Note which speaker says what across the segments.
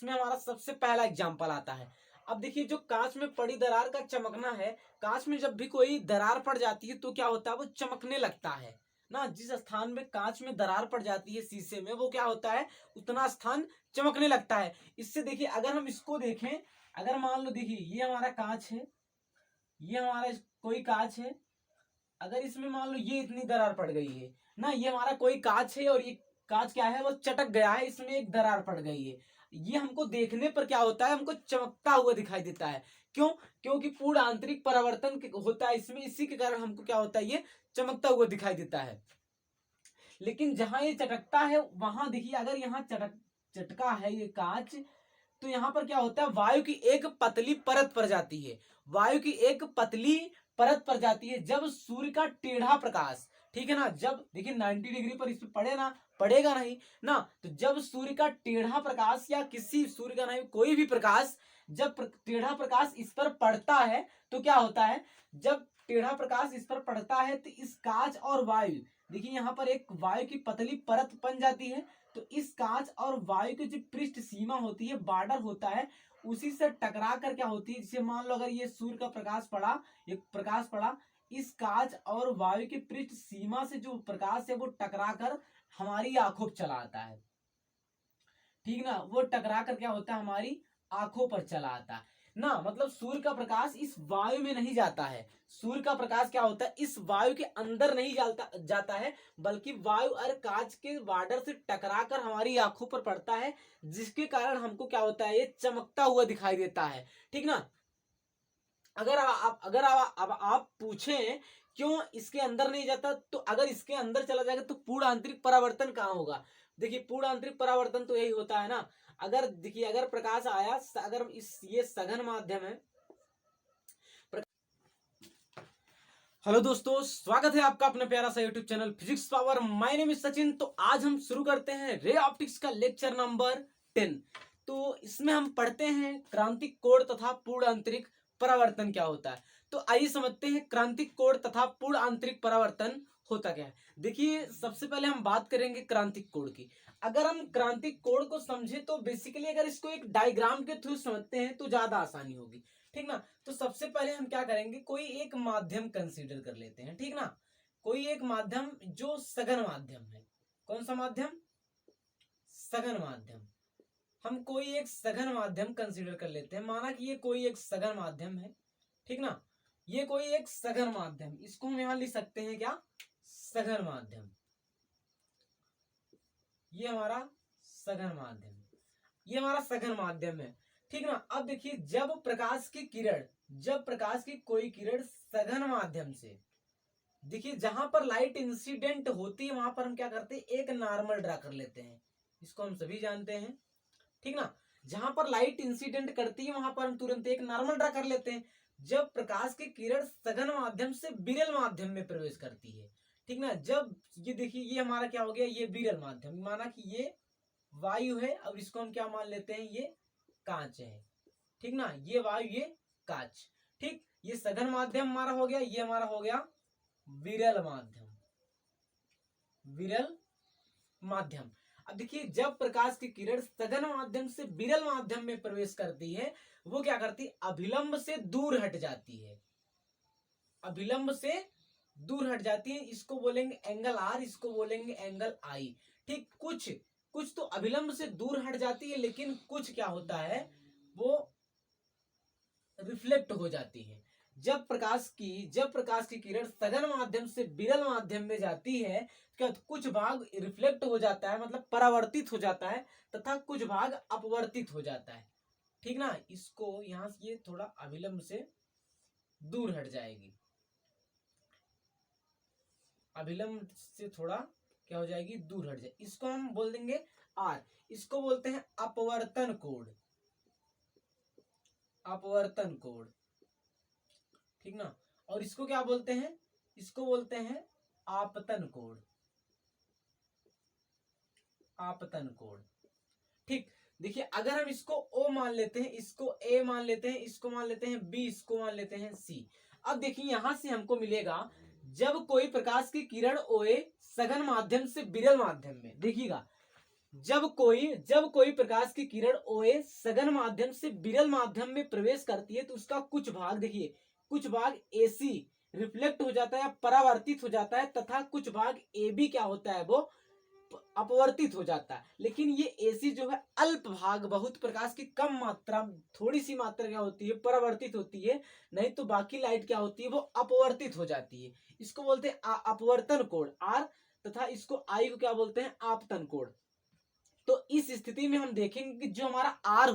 Speaker 1: इसमें हमारा सबसे पहला एग्जाम्पल आता है। अब देखिए जो कांच में पड़ी दरार का चमकना है, कांच में जब भी कोई दरार पड़ जाती है तो क्या होता है, वो चमकने लगता है ना। जिस स्थान में कांच में दरार पड़ जाती है शीशे में, वो क्या होता है, उतना स्थान चमकने लगता है। इससे देखिए अगर हम इसको देखें, अगर मान लो देखिए ये हमारा कांच है, ये हमारा कोई कांच है, अगर इसमें मान लो ये इतनी दरार पड़ गई है ना, ये हमारा कोई कांच है और ये कांच क्या है, वो चटक गया है, इसमें एक दरार पड़ गई है। ये हमको देखने पर क्या होता है, हमको चमकता हुआ दिखाई देता है। क्यों? क्योंकि पूर्ण आंतरिक परावर्तन होता है इसमें, इसी के कारण हमको क्या होता है, ये चमकता हुआ दिखाई देता है। लेकिन जहां ये चटकता है वहां देखिए, अगर यहाँ चटका है ये कांच, तो यहां पर क्या होता है, वायु की एक पतली परत पड़ जाती है। वायु की एक पतली परत पड़ जाती है जब सूर्य का टेढ़ा प्रकाश, ठीक है ना, जब देखिए 90 डिग्री पर इस पे पड़े ना, पड़ेगा नहीं ना, तो जब सूर्य का टेढ़ा प्रकाश या किसी सूर्य का नहीं कोई भी प्रकाश, जब टेढ़ा प्रकाश इस पर पड़ता है तो क्या होता है, जब टेढ़ा प्रकाश इस पर पड़ता है तो इस कांच और वायु, देखिए यहाँ पर एक वायु की पतली परत बन जाती है। तो इस कांच और वायु की जो पृष्ठ सीमा होती है, बॉर्डर होता है, उसी से टकरा कर क्या होती है, जैसे मान लो अगर ये सूर्य का प्रकाश पड़ा, एक प्रकाश पड़ा, इस कांच और वायु की पृष्ठ सीमा से जो प्रकाश है वो टकरा कर हमारी आंखों पर चला आता है, ठीक ना, वो टकरा कर क्या होता है, हमारी आंखों पर चला आता है ना। मतलब सूर्य का प्रकाश इस वायु में नहीं जाता है, सूर्य का प्रकाश क्या होता है, इस वायु के अंदर नहीं जाता है, बल्कि वायु और कांच के बॉर्डर से टकरा कर हमारी आंखों पर पड़ता है, जिसके कारण हमको क्या होता है, ये चमकता हुआ दिखाई देता है, ठीक ना। अब आप पूछें क्यों इसके अंदर नहीं जाता, तो अगर इसके अंदर चला जाएगा तो पूर्ण आंतरिक परावर्तन कहाँ होगा। देखिए पूर्ण आंतरिक परावर्तन तो यही होता है ना, अगर देखिए अगर प्रकाश आया, अगर इस ये सघन माध्यम है। हेलो दोस्तों, स्वागत है आपका अपने प्यारा सा YouTube channel physics power. My name is Sachin. तो आज हम शुरू करते हैं रे ऑप्टिक्स का लेक्चर नंबर 10। तो इसमें हम पढ़ते हैं क्रांतिक कोण तथा पूर्ण आंतरिक परावर्तन क्या होता है। तो आइए समझते हैं क्रांतिक कोण तथा पूर्ण आंतरिक परावर्तन होता क्या है। देखिए सबसे पहले हम बात करेंगे क्रांतिक कोण की। अगर हम क्रांतिक कोण को समझे तो बेसिकली अगर इसको एक डायग्राम के थ्रू समझते हैं तो ज्यादा आसानी होगी, ठीक ना। तो सबसे पहले हम क्या करेंगे, कोई एक माध्यम कंसीडर कर लेते हैं, ठीक ना। कोई एक माध्यम जो सघन माध्यम है। कौन सा माध्यम? सघन माध्यम। हम कोई एक सघन माध्यम कंसीडर कर लेते हैं, माना कि ये कोई एक सघन माध्यम है, ठीक ना। ये कोई एक सघन माध्यम, इसको हम यहां लिख सकते हैं क्या, सघन माध्यम। ये हमारा सघन माध्यम, ये हमारा सघन माध्यम है, ठीक ना। अब देखिए जब प्रकाश की किरण, जब प्रकाश की कोई किरण सघन माध्यम से, देखिए जहां पर लाइट इंसिडेंट होती है वहां पर हम क्या करते हैं, एक नॉर्मल ड्रा कर लेते हैं, इसको हम सभी जानते हैं, ठीक ना। जहां पर लाइट इंसिडेंट करती है वहां पर हम तुरंत एक नॉर्मल ड्रा कर लेते हैं। जब प्रकाश की किरण सघन माध्यम से विरल माध्यम में प्रवेश करती है, ठीक ना, जब ये देखिए ये हमारा क्या हो गया, ये विरल माध्यम, माना कि ये वायु है, अब इसको हम क्या मान लेते हैं, ये कांच है, ठीक ना, ये वायु ये कांच, ठीक। ये सघन माध्यम हमारा हो गया, ये हमारा हो गया विरल माध्यम, विरल माध्यम। अब देखिए जब प्रकाश की किरण सघन माध्यम से विरल माध्यम में प्रवेश करती है, वो क्या करती है, अभिलंब से दूर हट जाती है, अभिलंब से दूर हट जाती है, इसको बोलेंगे एंगल आर, इसको बोलेंगे एंगल आई, ठीक। कुछ कुछ तो अभिलंब से दूर हट जाती है, लेकिन कुछ क्या होता है, वो रिफ्लेक्ट हो जाती है। जब प्रकाश की किरण सघन माध्यम से विरल माध्यम में जाती है, क्या कुछ भाग रिफ्लेक्ट हो जाता है, मतलब परावर्तित हो जाता है, तथा कुछ भाग अपवर्तित हो जाता है, ठीक ना। इसको यहां से ये थोड़ा अभिलंब से दूर हट जाएगी, अभिलंब से थोड़ा क्या हो जाएगी, दूर हट जाए, इसको हम बोल देंगे आर। इसको बोलते हैं अपवर्तन कोण, अपवर्तन कोण, ठीक ना। और इसको क्या बोलते हैं, इसको बोलते हैं आपतन कोण, आपतन कोण, ठीक। देखिए अगर हम इसको O मान लेते हैं, इसको A मान लेते हैं, इसको मान लेते हैं B, इसको मान लेते हैं C। अब देखिए यहां से हमको मिलेगा, जब कोई प्रकाश की किरण OA सघन माध्यम से विरल माध्यम में, देखिएगा जब कोई प्रकाश की किरण ओए सघन माध्यम से विरल माध्यम में प्रवेश करती है तो उसका कुछ भाग, देखिए कुछ भाग एसी रिफ्लेक्ट हो जाता है, परावर्तित हो जाता है, तथा कुछ भाग ए बी क्या होता है, वो अपवर्तित हो जाता है। लेकिन ये एसी जो है अल्प भाग, बहुत प्रकाश की कम मात्रा, थोड़ी सी मात्रा क्या होती है, परावर्तित होती है, नहीं तो बाकी लाइट क्या होती है, वो अपवर्तित हो जाती है। इसको बोलते हैं अपवर्तन कोण आर, तथा इसको आई को क्या बोलते हैं, आपतन कोण। तो इस स्थिति में हम देखेंगे कि जो हमारा आर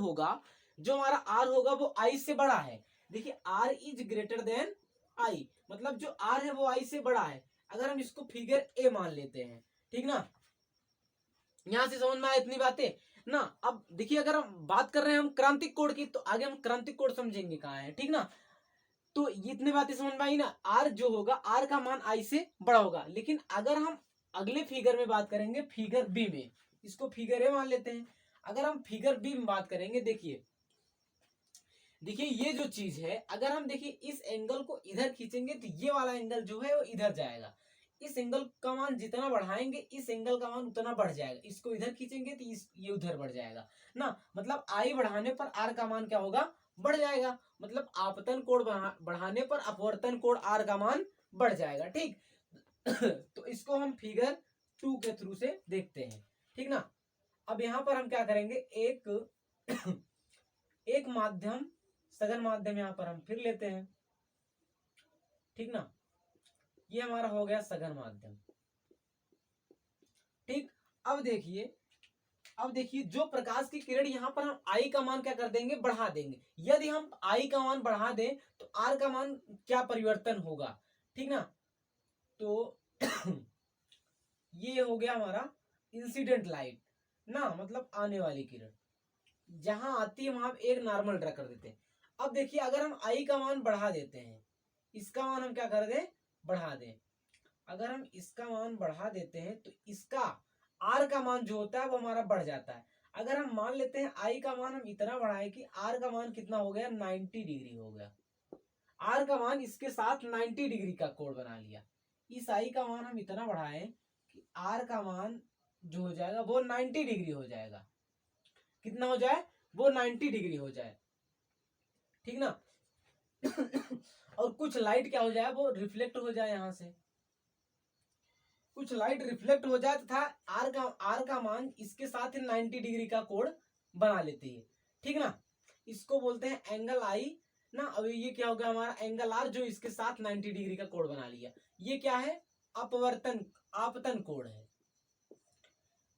Speaker 1: होगा वो आई से बड़ा है। देखिए R is greater than I, मतलब जो आर है वो आई से बड़ा है। अगर हम इसको फिगर ए मान लेते हैं, ठीक ना, यहां से समझ में आया इतनी बातें ना। अब देखिए अगर हम बात कर रहे हैं हम क्रांतिक कोण की, तो आगे हम क्रांतिक कोण समझेंगे कहाँ है, ठीक ना। तो ये इतनी बातें समझ में आई ना, आर जो होगा, आर का मान आई से बड़ा होगा। लेकिन अगर हम अगले फिगर में बात करेंगे, फिगर बी में, इसको फिगर ए मान लेते हैं। अगर हम फिगर बी में बात करेंगे, देखिए देखिए ये जो चीज है, अगर हम देखिए इस एंगल को इधर खींचेंगे तो ये वाला एंगल जो है वो इधर जाएगा। इस एंगल का मान जितना बढ़ाएंगे इस एंगल का मान उतना बढ़ जाएगा। इसको इधर खींचेंगे तो ये उधर बढ़ जाएगा ना। मतलब आई बढ़ाने पर आर का मान क्या होगा, बढ़ जाएगा। मतलब आपतन कोण बढ़ाने पर अपवर्तन कोण आर का मान बढ़ जाएगा, ठीक। तो इसको हम फिगर 2 के थ्रू से देखते हैं, ठीक ना। अब यहां पर हम क्या करेंगे, एक माध्यम, सघन माध्यम यहां पर हम फिर लेते हैं, ठीक ना। ये हमारा हो गया सघन माध्यम, ठीक। अब देखिए जो प्रकाश की किरण यहां पर हम आई का मान क्या कर देंगे, बढ़ा देंगे। यदि हम आई का मान बढ़ा दें तो आर का मान क्या परिवर्तन होगा, ठीक ना। तो ये हो गया हमारा इंसिडेंट लाइट ना, मतलब आने वाली किरण जहां आती है वहां एक नॉर्मल ड्रा कर देते हैं। अब देखिए अगर हम आई का मान बढ़ा देते हैं, इसका मान हम क्या कर दें, बढ़ा दें। अगर हम इसका मान बढ़ा देते हैं तो इसका आर का मान जो होता है वो हमारा बढ़ जाता है। अगर हम मान लेते हैं आई का मान हम इतना बढ़ाएं कि आर का मान कितना हो गया, 90 डिग्री हो गया। आर का मान इसके साथ 90 डिग्री का कोण बना लिया। इस आई का मान हम इतना बढ़ाएं कि आर का मान जो हो जाएगा वो 90 डिग्री हो जाएगा। कितना हो जाए, वो 90 डिग्री हो जाए, ठीक ना। और कुछ लाइट क्या हो जाए, वो रिफ्लेक्ट हो जाए यहां से, कुछ लाइट रिफ्लेक्ट हो जाए तथा आर का मान इसके साथ ही 90 डिग्री का कोण बना लेती है, ठीक ना। इसको बोलते हैं एंगल आई ना। अब ये क्या हो गया हमारा एंगल आर, जो इसके साथ 90 डिग्री का कोण बना लिया। ये क्या है, अपवर्तन आपतन कोण है।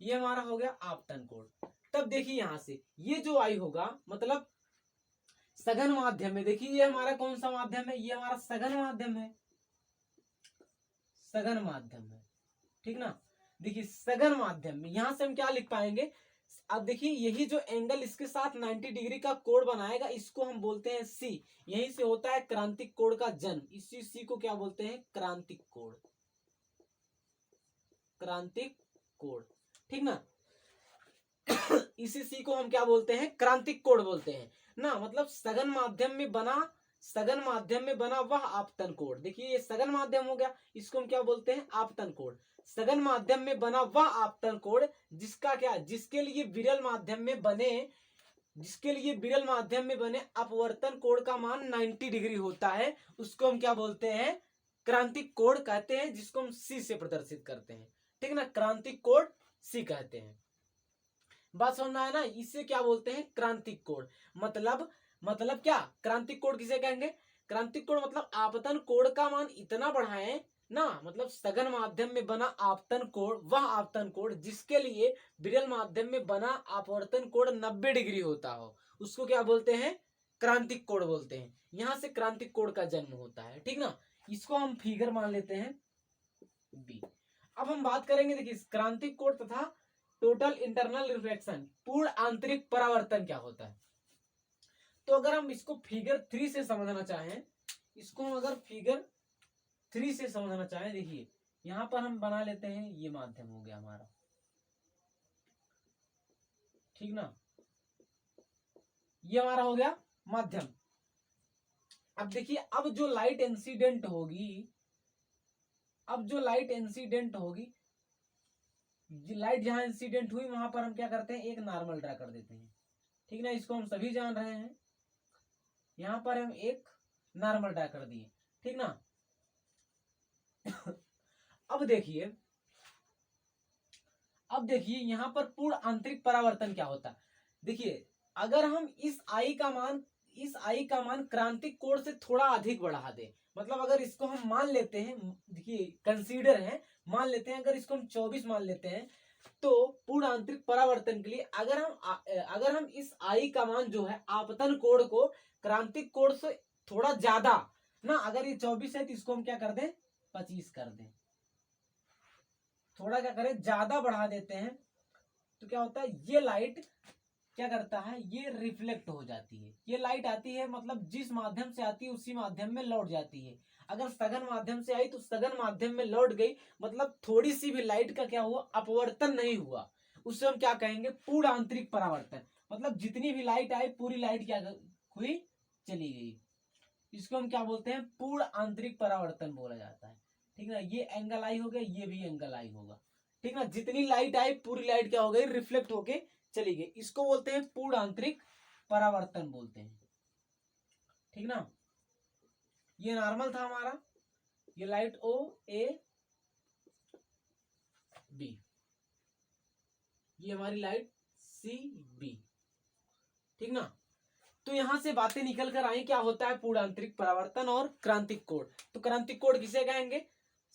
Speaker 1: ये हमारा हो गया आपतन कोण। तब देखिए यहां से ये जो आई होगा, मतलब सघन माध्यम में, देखिए ये हमारा कौन सा माध्यम है, ये हमारा सघन माध्यम है, सघन माध्यम है, ठीक ना। देखिए सघन माध्यम में यहां से हम क्या लिख पाएंगे, अब देखिए यही जो एंगल इसके साथ 90 डिग्री का कोण बनाएगा इसको हम बोलते हैं सी। यहीं से होता है क्रांतिक कोण का जन्म। इसी सी को क्या बोलते हैं, क्रांतिक कोण, क्रांतिक कोण, ठीक ना। इसी सी को हम क्या बोलते हैं, क्रांतिक कोण बोलते हैं ना। मतलब सघन माध्यम में बना वह आपतन कोण। देखिए ये सघन माध्यम हो गया, इसको हम क्या बोलते हैं, आपतन कोण। सघन माध्यम में बना वह आपतन कोण जिसका क्या, जिसके लिए विरल माध्यम में बने अपवर्तन कोण का मान 90 डिग्री होता है, उसको हम क्या बोलते हैं, क्रांतिक कोण कहते हैं, जिसको हम सी से प्रदर्शित करते हैं, ठीक ना। क्रांतिक कोण सी कहते हैं। बात समझ में आया ना। इससे क्या बोलते हैं, क्रांतिक कोण। मतलब क्या, क्रांतिक कोण किसे कहेंगे, क्रांतिक कोण मतलब आपतन कोण का मान इतना बढ़ाएं ना, मतलब सघन माध्यम में बना आपतन कोण, वह आपतन कोण जिसके लिए विरल माध्यम में बना अपवर्तन कोण 90 डिग्री होता हो, उसको क्या बोलते हैं, क्रांतिक कोण बोलते हैं। यहां से क्रांतिक कोण का जन्म होता है, ठीक ना। इसको हम फिगर मान लेते हैं बी। अब हम बात करेंगे, देखिए क्रांतिक कोण तथा टोटल इंटरनल रिफ्लेक्शन, पूर्ण आंतरिक परावर्तन क्या होता है। तो अगर हम इसको फिगर 3 से समझना चाहें, इसको हम अगर फिगर 3 से समझना चाहें, देखिए यहां पर हम बना लेते हैं, ये माध्यम हो गया हमारा, ठीक ना। ये हमारा हो गया माध्यम। अब देखिए अब जो लाइट इंसिडेंट होगी लाइट जहां इंसिडेंट हुई वहां पर हम क्या करते हैं, एक नॉर्मल ड्रा कर देते हैं। ठीक ना, इसको हम सभी जान रहे हैं। यहाँ पर हम एक नॉर्मल ड्रा कर दिए। ठीक ना। अब देखिए यहाँ पर पूर्ण आंतरिक परावर्तन क्या होता है। देखिए अगर हम इस आई का मान क्रांतिक कोण से थोड़ा अधिक बढ़ा दे, मतलब अगर इसको हम मान लेते हैं, देखिए कंसीडर है, मान लेते हैं अगर इसको हम 24 मान लेते हैं, तो पूर्ण आंतरिक परावर्तन के लिए अगर हम इस आई का मान जो है आपतन कोण को क्रांतिक कोण से थोड़ा ज्यादा ना, अगर ये 24 है तो इसको हम क्या कर दें, 25 कर दें, थोड़ा क्या करें, ज्यादा बढ़ा देते हैं, तो क्या होता है, ये लाइट क्या करता है, ये रिफ्लेक्ट हो जाती है। ये लाइट आती है, मतलब जिस माध्यम से आती है उसी माध्यम में लौट जाती है। अगर सघन माध्यम से आई तो सघन माध्यम में लौट गई, मतलब थोड़ी सी भी लाइट का क्या हुआ, अपवर्तन नहीं हुआ, उससे हम क्या कहेंगे, पूर्ण आंतरिक परावर्तन। मतलब जितनी भी लाइट आई पूरी लाइट क्या हुई, चली गई। इसको हम क्या बोलते हैं, पूर्ण आंतरिक परावर्तन बोला जाता है। ठीक ना, ये एंगल आई हो गया, ये भी एंगल आई होगा। ठीक ना, जितनी लाइट आई पूरी लाइट क्या हो गई, रिफ्लेक्ट होके चली गई। इसको बोलते हैं पूर्ण आंतरिक परावर्तन बोलते हैं। ठीक ना, ये नॉर्मल था हमारा, ये लाइट ओ ए बी, ये हमारी लाइट सी बी। ठीक ना, तो यहां से बातें निकल कर आई क्या होता है पूर्ण आंतरिक परावर्तन और क्रांतिक कोण। तो क्रांतिक कोण किसे कहेंगे,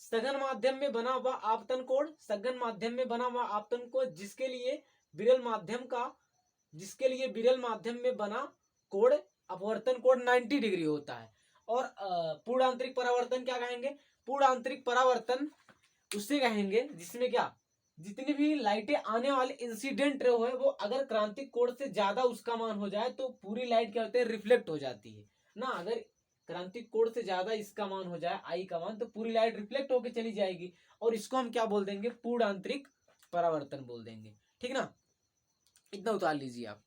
Speaker 1: सघन माध्यम में बना हुआ आपतन कोण, सघन माध्यम में बना हुआ आपतन कोण जिसके लिए विरल माध्यम में बना कोण अपवर्तन कोण 90 डिग्री होता है। और पूर्ण आंतरिक परावर्तन क्या कहेंगे, पूर्ण आंतरिक परावर्तन उससे कहेंगे जिसमें क्या, जितनी भी लाइटें आने वाले इंसिडेंट रे हो वो अगर क्रांतिक कोण से ज्यादा उसका मान हो जाए तो पूरी लाइट क्या होती है, रिफ्लेक्ट हो जाती है ना। अगर क्रांतिक कोण से ज्यादा इसका मान हो जाए, आई का मान, तो पूरी लाइट रिफ्लेक्ट होकर चली जाएगी, और इसको हम क्या बोल देंगे, पूर्ण आंतरिक परावर्तन बोल देंगे। ठीक ना, इतना उतार लीजिए आप।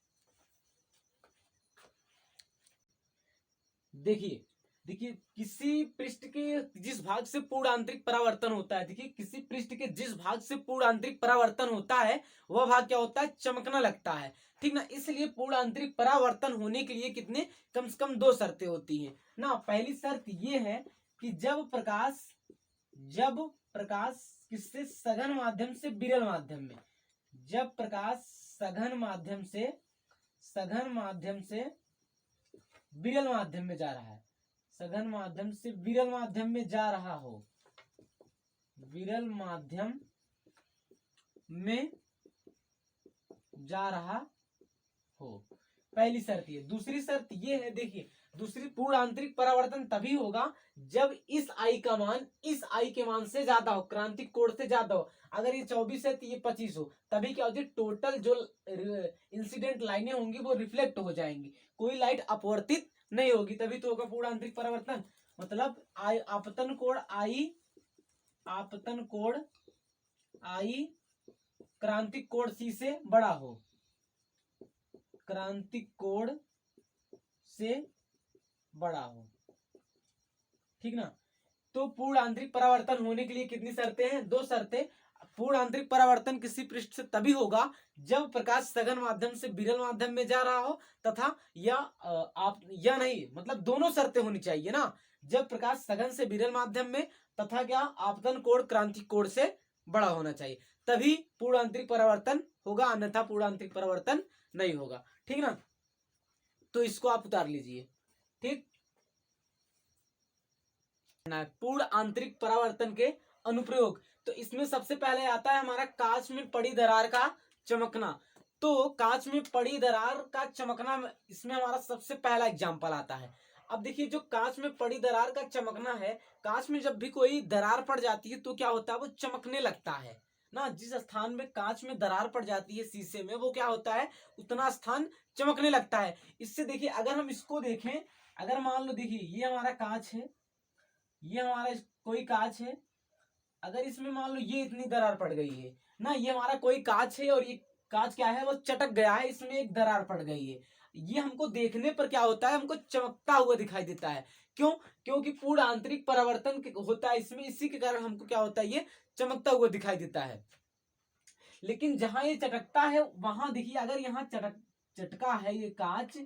Speaker 1: देखिए देखिए किसी पृष्ठ के जिस भाग से पूर्ण आंतरिक परावर्तन होता है, देखिए किसी पृष्ठ के जिस भाग से पूर्ण आंतरिक परावर्तन होता है वह भाग क्या होता है, चमकना लगता है। ठीक ना, इसलिए पूर्ण आंतरिक परावर्तन होने के लिए कितने, कम से कम 2 शर्तें होती हैं ना। पहली शर्त ये है कि जब प्रकाश किससे, सघन माध्यम से विरल माध्यम में, जब प्रकाश सघन माध्यम से विरल माध्यम में जा रहा है, सघन माध्यम से विरल माध्यम में जा रहा हो, विरल माध्यम में जा रहा हो, पहली शर्त ये। दूसरी शर्त ये है, देखिए दूसरी, पूर्ण आंतरिक परावर्तन तभी होगा जब इस आई का मान इस आई के मान से ज्यादा हो, क्रांतिक कोण से ज्यादा हो। अगर ये 24 है तो ये 25 हो, तभी क्या होती है, टोटल जो इंसिडेंट लाइनें होंगी वो रिफ्लेक्ट हो जाएंगी, कोई लाइट अपवर्तित नहीं होगी, तभी तो होगा पूर्ण आंतरिक परावर्तन। मतलब आपतन कोण आई क्रांतिक कोण सी से बड़ा हो, क्रांतिक कोण से बड़ा हो। ठीक ना, तो पूर्ण आंतरिक परावर्तन होने के लिए कितनी शर्तें हैं, 2 शर्तें। पूर्ण आंतरिक परावर्तन किसी पृष्ठ से तभी होगा जब प्रकाश सघन माध्यम से विरल माध्यम में जा रहा हो, तथा या नहीं, मतलब दोनों शर्तें होनी चाहिए ना, जब प्रकाश सघन से विरल माध्यम में, तथा क्या, आपतन कोण क्रांतिक कोण से बड़ा होना चाहिए, तभी पूर्ण आंतरिक परावर्तन होगा, अन्यथा पूर्ण आंतरिक परावर्तन नहीं होगा। ठीक ना, तो इसको आप उतार लीजिए। ठीक, पूर्ण आंतरिक परावर्तन के अनुप्रयोग, तो इसमें सबसे पहले आता है हमारा कांच में पड़ी दरार का चमकना। तो कांच में पड़ी दरार का चमकना, इसमें हमारा सबसे पहला एग्जांपल आता है। अब देखिए जो कांच में पड़ी दरार का चमकना है, कांच में जब भी कोई दरार पड़ जाती है तो क्या होता है, वो चमकने लगता है ना। जिस स्थान में कांच में दरार पड़ जाती है शीशे में, वो क्या होता है, उतना स्थान चमकने लगता है। इससे देखिए अगर हम इसको देखें, अगर मान लो देखिए ये हमारा कांच है, ये हमारा कोई कांच है, अगर इसमें मान लो ये इतनी दरार पड़ गई है ना, ये हमारा कोई कांच है और ये कांच क्या है, वो चटक गया है, इसमें एक दरार पड़ गई है। ये हमको देखने पर क्या होता है, हमको चमकता हुआ दिखाई देता है। क्यों, क्योंकि पूर्ण आंतरिक परावर्तन होता है इसमें, इसी के कारण हमको क्या होता है, ये चमकता हुआ दिखाई देता है। लेकिन जहां ये चटकता है वहां देखिए, अगर यहाँ चटका है ये कांच,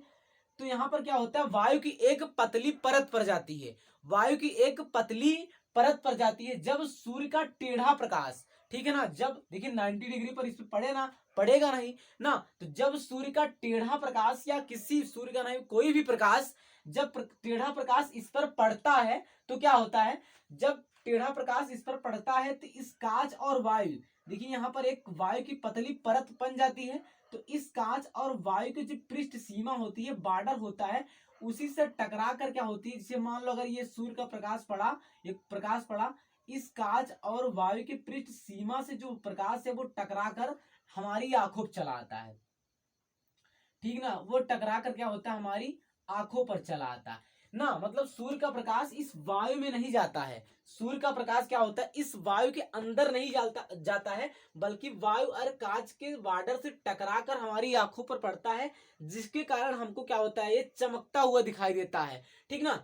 Speaker 1: तो यहाँ पर क्या होता है, वायु की एक पतली परत पड़ जाती है। वायु की एक पतली परत पड़ जाती है जब सूर्य का टेढ़ा प्रकाश, ठीक है ना, जब देखिए 90 डिग्री पर इस पे पड़े ना, पड़ेगा नहीं ना, तो जब सूर्य का टेढ़ा प्रकाश या किसी सूर्य का नहीं कोई भी प्रकाश, जब टेढ़ा प्रकाश इस पर पड़ता है तो क्या होता है, जब टेढ़ा प्रकाश इस पर पड़ता है तो इस कांच और वायु, देखिए यहाँ पर एक वायु की पतली परत बन जाती है, तो इस कांच और वायु की जो पृष्ठ सीमा होती है, बॉर्डर होता है, उसी से टकरा कर क्या होती है, जैसे मान लो अगर ये सूर्य का प्रकाश पड़ा, ये प्रकाश पड़ा, इस कांच और वायु की पृष्ठ सीमा से जो प्रकाश है वो टकरा कर हमारी आंखों पर चला आता है, ठीक ना, वो टकरा कर क्या होता है, हमारी आंखों पर चला आता है ना। मतलब सूर्य का प्रकाश इस वायु में नहीं जाता है, सूर्य का प्रकाश क्या होता है, इस वायु के अंदर नहीं जाता है, बल्कि वायु और कांच के बॉर्डर से टकरा कर हमारी आंखों पर पड़ता है, जिसके कारण हमको क्या होता है, ये चमकता हुआ दिखाई देता है, ठीक ना।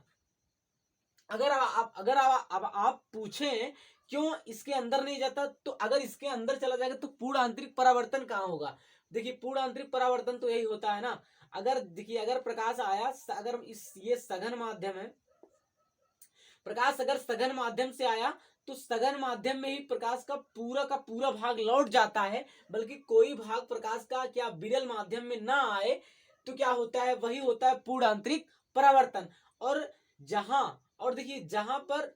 Speaker 1: अब आप पूछें क्यों इसके अंदर नहीं जाता, तो अगर इसके अंदर चला जाएगा तो पूर्ण आंतरिक परावर्तन कहाँ होगा। देखिए पूर्ण आंतरिक परावर्तन तो यही होता है ना, अगर देखिए अगर प्रकाश आया, अगर इस ये सघन माध्यम है, प्रकाश अगर सघन माध्यम से आया तो सघन माध्यम में ही प्रकाश का पूरा भाग लौट जाता है, बल्कि कोई भाग प्रकाश का क्या विरल माध्यम में ना आए तो क्या होता है, वही होता है पूर्ण आंतरिक परावर्तन। और देखिए जहां पर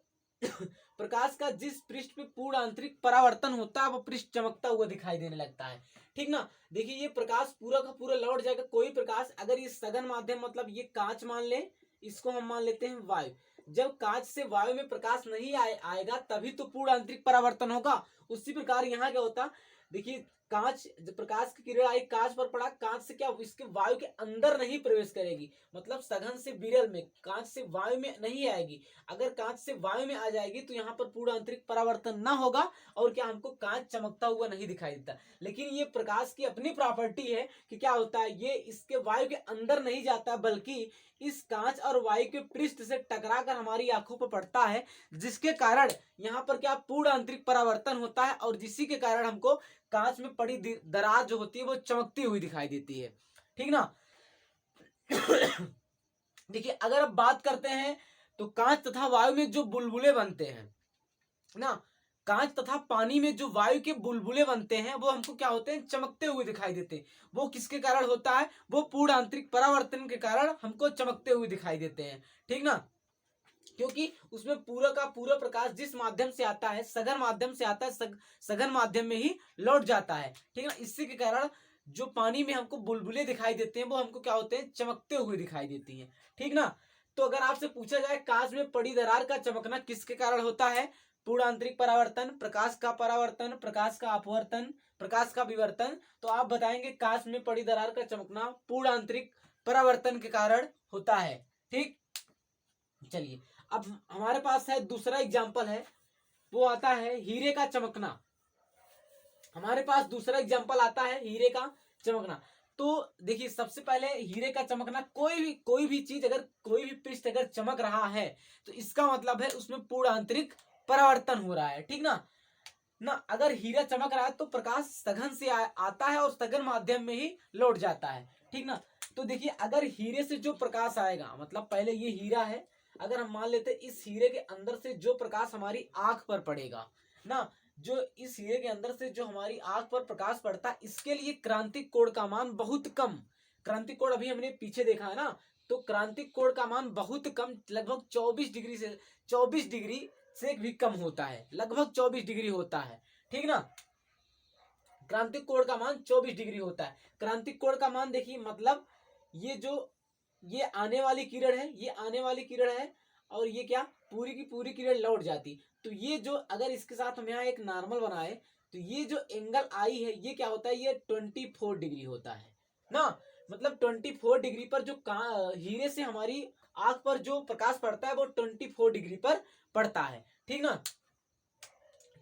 Speaker 1: प्रकाश का जिस पृष्ठ पे पूर्ण आंतरिक परावर्तन होता है वो पृष्ठ चमकता हुआ दिखाई देने लगता है, ठीक ना। देखिए ये प्रकाश पूरा का पूरा लौट जाएगा, कोई प्रकाश अगर ये सघन माध्यम, मतलब ये कांच मान ले, इसको हम मान लेते हैं वायु, जब कांच से वायु में प्रकाश नहीं आएगा तभी तो पूर्ण आंतरिक परावर्तन होगा। उसी प्रकार यहाँ क्या होता, देखिए कांच, जब प्रकाश की किरण आई कांच पर पड़ा, कांच से क्या इसके वायु के अंदर नहीं प्रवेश करेगी, मतलब सघन से विरल में, कांच से वायु में नहीं आएगी। अगर कांच से वायु में आ जाएगी तो यहाँ पर पूर्ण आंतरिक परावर्तन ना होगा और क्या हमको कांच चमकता हुआ नहीं दिखाई देता। लेकिन ये प्रकाश की अपनी प्रॉपर्टी है कि क्या होता है, ये इसके वायु के अंदर नहीं जाता, बल्कि इस कांच और वायु के पृष्ठ से टकरा कर हमारी आंखों पर पड़ता है, जिसके कारण यहाँ पर क्या पूर्ण आंतरिक परावर्तन होता है, और जिसी के कारण हमको कांच में पड़ी दरार जो होती है वो चमकती हुई दिखाई देती है, ठीक ना। देखिए अगर अब बात करते हैं तो कांच तथा वायु में जो बुलबुले बनते हैं ना, कांच तथा पानी में जो वायु के बुलबुले बनते हैं वो हमको क्या होते हैं, चमकते हुए दिखाई देते हैं। वो किसके कारण होता है, वो पूर्ण आंतरिक परावर्तन के कारण हमको चमकते हुए दिखाई देते हैं, ठीक ना, क्योंकि उसमें पूरा का पूरा प्रकाश जिस माध्यम से आता है, सघन माध्यम से आता है, सघन माध्यम में ही लौट जाता है, ठीक ना। इसी के कारण जो पानी में हमको बुलबुले दिखाई देते हैं वो हमको क्या होते हैं, चमकते हुए दिखाई देती हैं, ठीक ना। तो अगर आपसे पूछा जाए कांच में पड़ी दरार का चमकना किसके कारण होता है, पूर्ण आंतरिक परावर्तन, प्रकाश का परावर्तन, प्रकाश का अपवर्तन, प्रकाश का विवर्तन, तो आप बताएंगे कांच में पड़ी दरार का चमकना पूर्ण आंतरिक परावर्तन के कारण होता है, ठीक। चलिए अब हमारे पास है दूसरा एग्जाम्पल है, वो आता है हीरे का चमकना। हमारे पास दूसरा एग्जाम्पल आता है हीरे का चमकना। तो देखिए सबसे पहले हीरे का चमकना, कोई भी चीज अगर, कोई भी पृष्ठ अगर चमक रहा है तो इसका मतलब है उसमें पूर्ण आंतरिक परावर्तन हो रहा है, ठीक ना। अगर हीरा चमक रहा है तो प्रकाश सघन से आता है और सघन माध्यम में ही लौट जाता है, ठीक ना। तो देखिए अगर हीरे से जो प्रकाश आएगा, मतलब पहले ये हीरा है, अगर हम मान लेते इस हीरे के अंदर से जो प्रकाश हमारी आंख पर पड़ेगा ना, जो इस हीरे के अंदर से जो हमारी आंख पर प्रकाश पड़ता है, इसके लिए क्रांतिक कोण का मान बहुत कम, क्रांतिक कोण अभी हमने पीछे देखा है ना, तो क्रांतिक कोण का मान बहुत कम, लगभग 24 डिग्री से भी कम होता है, लगभग 24 डिग्री होता है, ठीक ना। क्रांतिक कोण का मान 24 डिग्री होता है। क्रांतिक कोण का मान देखिए, मतलब ये आने वाली किरण है, ये आने वाली किरण है, और ये क्या पूरी की पूरी किरण लौट जाती, तो ये जो अगर इसके साथ हम यहाँ एक नॉर्मल बनाए तो ये जो एंगल आई है ये क्या होता है, ये 24 डिग्री होता है ना। मतलब 24 डिग्री पर जो हीरे से हमारी आंख पर जो प्रकाश पड़ता है वो 24 डिग्री पर पड़ता है, ठीक ना।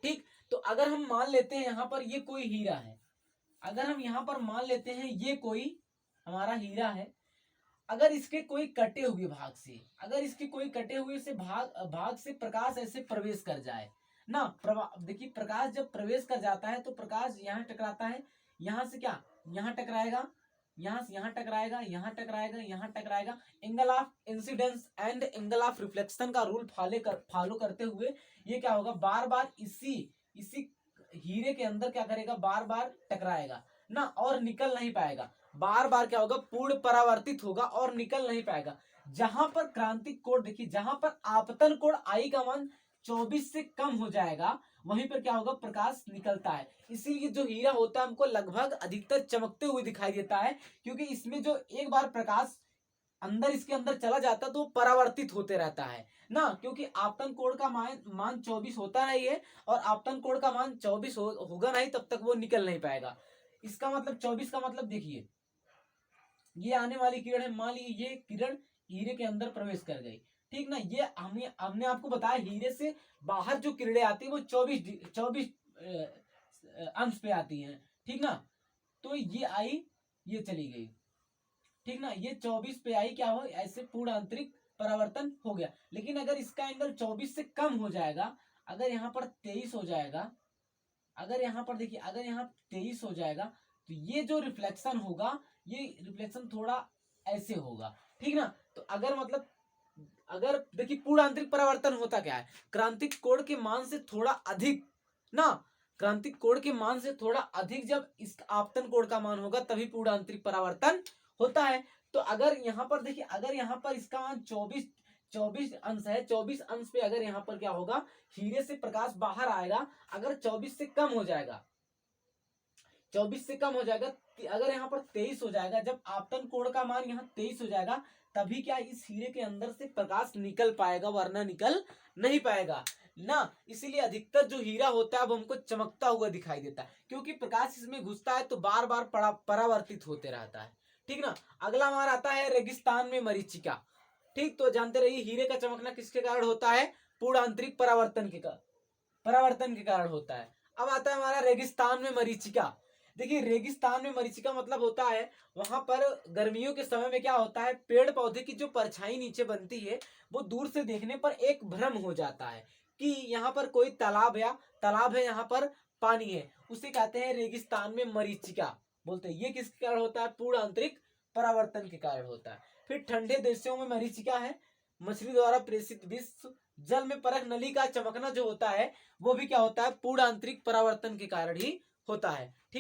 Speaker 1: ठीक, तो अगर हम मान लेते हैं यहाँ पर ये कोई हीरा है, अगर हम यहाँ पर मान लेते हैं ये कोई हमारा हीरा है, अगर इसके कोई कटे हुए भाग से, अगर इसके कोई कटे हुए से भाग से प्रकाश ऐसे प्रवेश कर जाए ना। देखिए प्रकाश जब प्रवेश कर जाता है तो प्रकाश यहाँ टकराता है, यहाँ से क्या यहाँ टकराएगा, यहाँ से यहाँ टकराएगा, यहाँ टकराएगा, यहाँ टकराएगा। Angle of incidence and angle of reflection का रूल फॉलो करते हुए ये क्या होगा, बार बार इसी हीरे के अंदर क्या करेगा, बार बार टकराएगा ना, और निकल नहीं पाएगा। बार बार क्या होगा, पूर्ण परावर्तित होगा और निकल नहीं पाएगा। जहां पर क्रांतिक कोण, देखिए जहां पर आपतन कोण आई का मान 24 से कम हो जाएगा, वहीं पर क्या होगा, प्रकाश निकलता है। इसीलिए जो हीरा होता है हमको लगभग अधिकतर चमकते हुए दिखाई देता है, क्योंकि इसमें जो एक बार प्रकाश अंदर इसके अंदर चला जाता है तो परावर्तित होते रहता है ना, क्योंकि आपतन कोण का मान 24 होता नहीं है, और आपतन कोण का मान 24 होगा नहीं तब तक वो निकल नहीं पाएगा। इसका मतलब 24 का मतलब देखिए, ये आने वाली किरण है, मान लीजिए ये किरण हीरे के अंदर प्रवेश कर गई, ठीक ना। ये हमने आपको बताया हीरे से बाहर जो किरणें आती है वो 24 अंश पे आती हैं, ठीक ना। तो ये आई, ये चली गई, ठीक ना। ये 24 पे आई, क्या हो, ऐसे पूर्ण आंतरिक परावर्तन हो गया। लेकिन अगर इसका एंगल 24 से कम हो जाएगा, अगर यहाँ पर 23 हो जाएगा, अगर यहाँ पर देखिए, अगर यहाँ 23 हो जाएगा, तो ये जो रिफ्लेक्शन होगा, ये रिफ्लेक्शन थोड़ा ऐसे होगा, ठीक ना। तो अगर मतलब अगर देखिए पूर्ण आंतरिक परावर्तन होता क्या है, क्रांतिक कोण के मान से थोड़ा अधिक ना, क्रांतिक कोण के मान से थोड़ा अधिक जब इस आपतन कोण का मान होगा तभी पूर्ण आंतरिक परावर्तन होता है। तो अगर यहाँ पर देखिए, अगर यहाँ पर इसका मान 24 अंश है, 24 अंश पे अगर यहाँ पर क्या होगा, हीरे से प्रकाश बाहर आएगा, अगर 24 से कम हो जाएगा, 24 से कम हो जाएगा, अगर यहाँ पर 23 हो जाएगा, जब आपतन कोण का मान यहाँ 23 हो जाएगा, तभी क्या इस हीरे के अंदर से प्रकाश निकल पाएगा, वरना निकल नहीं पाएगा ना। इसीलिए अधिकतर जो हीरा होता है वो हमको चमकता हुआ दिखाई देता है, क्योंकि प्रकाश इसमें घुसता है तो बार बार परावर्तित होते रहता है, ठीक ना। अगला हमारा आता है रेगिस्तान में मरीचिका, ठीक। तो जानते रहिए हीरे का चमकना किसके कारण होता है, पूर्ण आंतरिक परावर्तन के कारण होता है। अब आता है हमारा रेगिस्तान में मरीचिका। देखिए रेगिस्तान में मरीचिका मतलब होता है, वहां पर गर्मियों के समय में क्या होता है, पेड़ पौधे की जो परछाई नीचे बनती है वो दूर से देखने पर एक भ्रम हो जाता है कि यहाँ पर कोई तालाब है, यहाँ पर पानी है, उसे कहते हैं रेगिस्तान में मरीचिका बोलते हैं। ये किसके कारण होता है, पूर्ण आंतरिक परावर्तन के कारण होता है। फिर ठंडे देशों में मरीचिका है, मछली द्वारा प्रेषित विष, जल में परख नली का चमकना जो होता है वो भी क्या होता है, पूर्ण आंतरिक परावर्तन के कारण ही होता है, ठीक।